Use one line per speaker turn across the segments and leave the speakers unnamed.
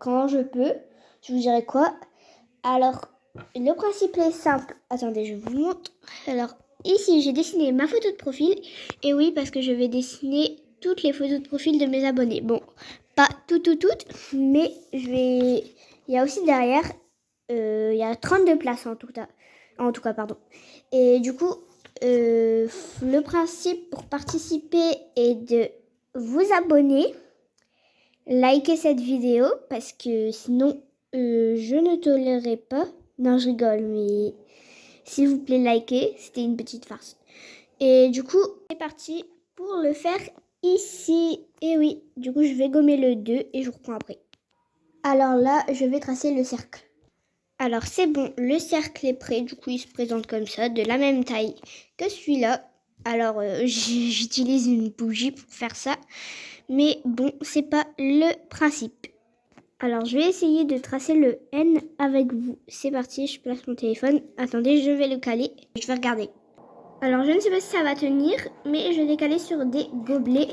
quand je peux. Je vous dirai quoi. Alors, le principe est simple. Attendez, je vous montre. Alors, ici, j'ai dessiné ma photo de profil. Et oui, parce que je vais dessiner toutes les photos de profil de mes abonnés. Bon, pas toutes, mais je vais... Il y a aussi derrière, il y a 32 places en tout cas, pardon. Et du coup, le principe pour participer est de vous abonner, liker cette vidéo, parce que sinon, je ne tolérerai pas. Non, je rigole, mais s'il vous plaît, likez. C'était une petite farce. Et du coup, c'est parti pour le faire ici. Et oui, du coup, je vais gommer le 2 et je reprends après. Alors là, je vais tracer le cercle. Alors c'est bon, le cercle est prêt. Du coup, il se présente comme ça, de la même taille que celui-là. Alors, j'utilise une bougie pour faire ça. Mais bon, c'est pas le principe. Alors, je vais essayer de tracer le N avec vous. C'est parti, je place mon téléphone. Attendez, je vais le caler. Je vais regarder. Alors, je ne sais pas si ça va tenir, mais je vais caler sur des gobelets.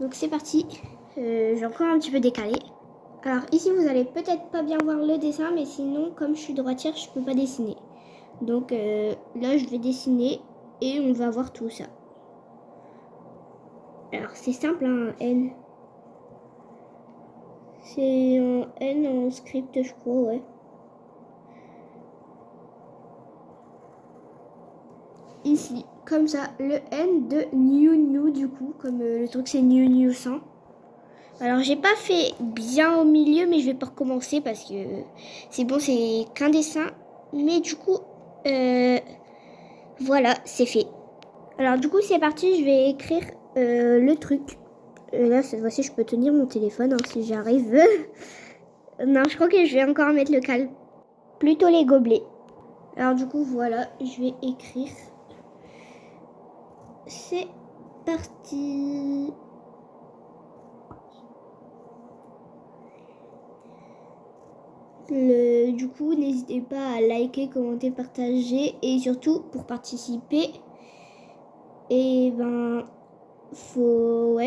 Donc, c'est parti. J'ai encore un petit peu décalé. Alors, ici, vous allez peut-être pas bien voir le dessin, mais sinon, comme je suis droitière, je peux pas dessiner. Donc, là, je vais dessiner et on va voir tout ça. Alors, c'est simple, hein, un N. C'est un N en script, je crois, ouais. Ici, comme ça, le N de New du coup, comme le truc c'est New 100. Alors j'ai pas fait bien au milieu, mais je vais pas recommencer parce que c'est bon, c'est qu'un dessin. Mais du coup, voilà, c'est fait. Alors du coup c'est parti, je vais écrire le truc. Là cette fois-ci je peux tenir mon téléphone hein, si j'arrive. Non, je crois que je vais encore mettre le calme. Plutôt les gobelets. Alors du coup voilà, je vais écrire. C'est parti. Du coup, n'hésitez pas à liker, commenter, partager et surtout pour participer. Et ben, faut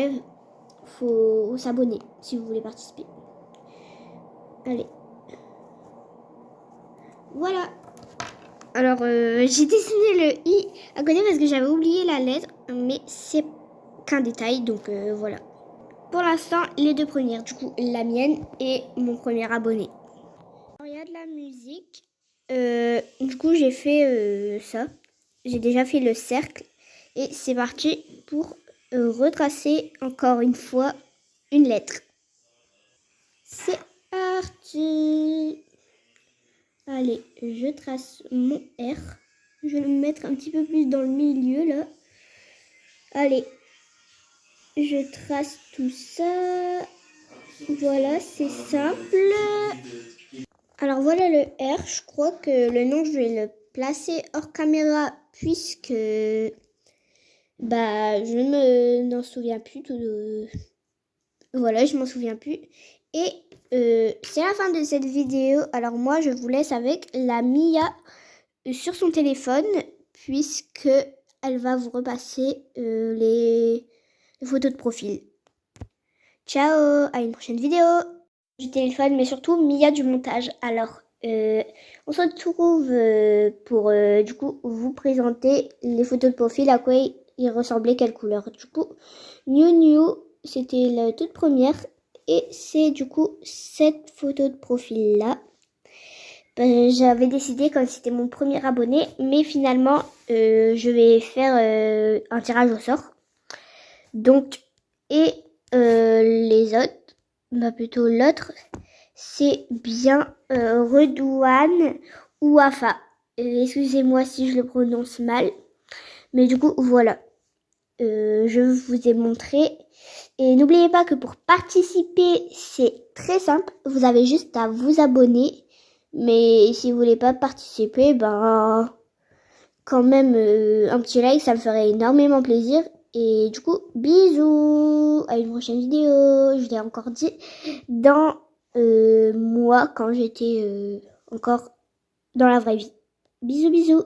s'abonner si vous voulez participer. Allez. Voilà. Alors, j'ai dessiné le I à côté parce que j'avais oublié la lettre, mais c'est qu'un détail, donc voilà. Pour l'instant, les deux premières, du coup, la mienne et mon premier abonné. Alors, il y a de la musique. Du coup, j'ai fait ça. J'ai déjà fait le cercle. Et c'est parti pour retracer encore une fois une lettre. C'est parti. Allez, je trace mon R. Je vais le mettre un petit peu plus dans le milieu là. Allez, je trace tout ça. Voilà, c'est simple. Alors voilà le R. Je crois que le nom, je vais le placer hors caméra puisque je n'en souviens plus. Voilà, je m'en souviens plus. Et c'est la fin de cette vidéo. Alors moi, je vous laisse avec la Mia sur son téléphone puisque elle va vous repasser les photos de profil. Ciao, à une prochaine vidéo. Du téléphone, mais surtout Mia du montage. Alors, on se retrouve pour du coup vous présenter les photos de profil, à quoi ils ressemblaient, quelle couleur. Du coup, New, c'était la toute première et c'est du coup cette photo de profil là. J'avais décidé comme c'était mon premier abonné, mais finalement je vais faire un tirage au sort. Donc, et les autres, plutôt l'autre, c'est bien Redouane ou Afa. Excusez-moi si je le prononce mal. Mais du coup, voilà. Je vous ai montré. Et n'oubliez pas que pour participer, c'est très simple. Vous avez juste à vous abonner. Mais si vous voulez pas participer, ben quand même un petit like, ça me ferait énormément plaisir. Et du coup, bisous, à une prochaine vidéo. Je l'ai encore dit dans moi quand j'étais encore dans la vraie vie. Bisous, bisous.